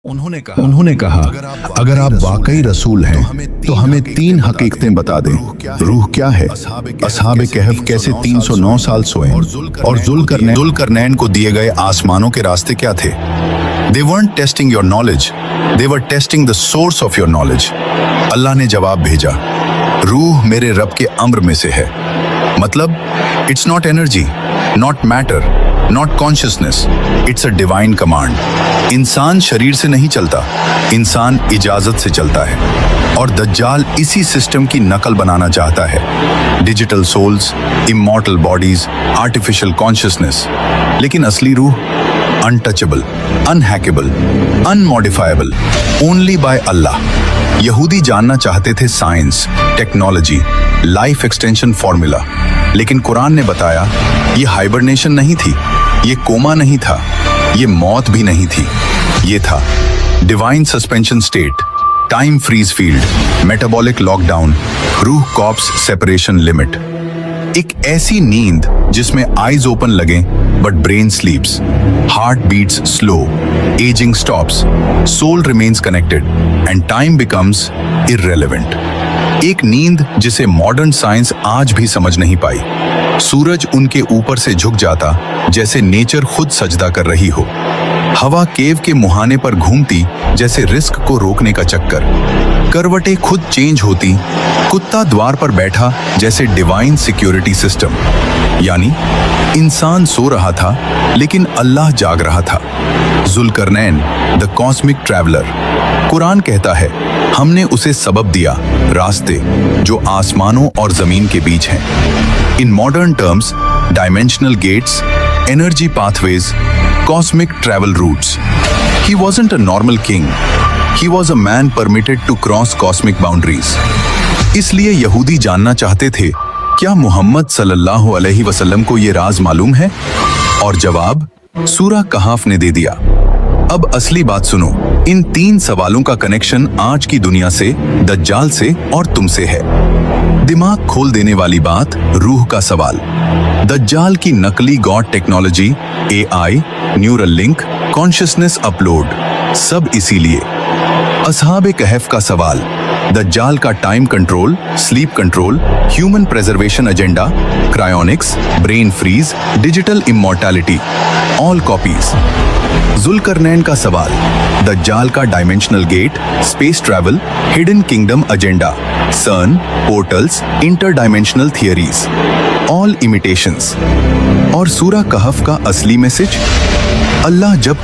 उन्होंने कहा अगर आप वाकई रसूल हैं तो हमें तीन हकीकतें बता दें। रूह क्या है? असहाबे कहफ कैसे 309 साल सोए और जुल्करनैन को दिए गए आसमानों के रास्ते क्या थे? They weren't testing your knowledge, they were testing the source of your knowledge। अल्लाह ने जवाब भेजा, रूह मेरे रब के अम्र में से है। मतलब it's not energy, not matter, not consciousness, it's a divine command. इंसान शरीर से नहीं चलता, इंसान इजाजत से चलता है। और दज्जाल इसी सिस्टम की नकल बनाना चाहता है। Digital souls, immortal bodies, artificial consciousness. लेकिन असली रूह untouchable, unhackable, unmodifiable, only by Allah. यहूदी जानना चाहते थे science, technology, life extension formula, लेकिन कुरान ने बताया ये हाइबरनेशन नहीं थी, ये कोमा नहीं था, ये मौत भी नहीं थी, ये था divine suspension state, time freeze field, metabolic lockdown, रूह कॉर्प्स सेपरेशन लिमिट। एक ऐसी नींद जिसमें आईज ओपन लगे but brain sleeps, heart beats slow, aging stops, soul remains connected and time becomes irrelevant. एक नींद जिसे मॉडर्न साइंस आज भी समझ नहीं पाई। सूरज उनके ऊपर से झुक जाता जैसे नेचर खुद सजदा कर रही हो। हवा केव के मुहाने पर घूमती जैसे रिस्क को रोकने का चक्कर। करवटें खुद चेंज होती, कुत्ता द्वार पर बैठा जैसे डिवाइन सिक्योरिटी सिस्टम। यानी इंसान सो रहा था लेकिन अल्लाह जाग रहा था। Zulqarnain the cosmic traveller. Quran कहता है हमने उसे सबब दिया, रास्ते जो आसमानों और जमीन के बीच हैं। In modern terms, dimensional gates, energy pathways, cosmic travel routes. He wasn't a normal king. He was a man permitted to cross cosmic boundaries. इसलिए यहूदी जानना चाहते थे क्या मोहम्मद सल्लल्लाहु अलैहि वसल्लम को ये राज मालूम है? और जवाब सूरा कहाफ ने दे दिया। अब असली बात सुनो। इन तीन सवालों का कनेक्शन आज की दुनिया से, दज्जाल से और तुमसे है। दिमाग खोल देने वाली बात, रूह का सवाल। दज्जाल की नकली god technology, AI, neural link, consciousness upload, सब इसीलिए। असहाबे कहफ का सवाल, दज्जाल का time control, sleep control, human preservation agenda, cryonics, brain freeze, digital immortality, all copies. Zulqarnain का सवाल, दज्जाल का dimensional gate, space travel, hidden kingdom agenda, CERN, portals, interdimensional theories, all imitations. और सूरा कहफ का असली मैसेज, अल्लाह जब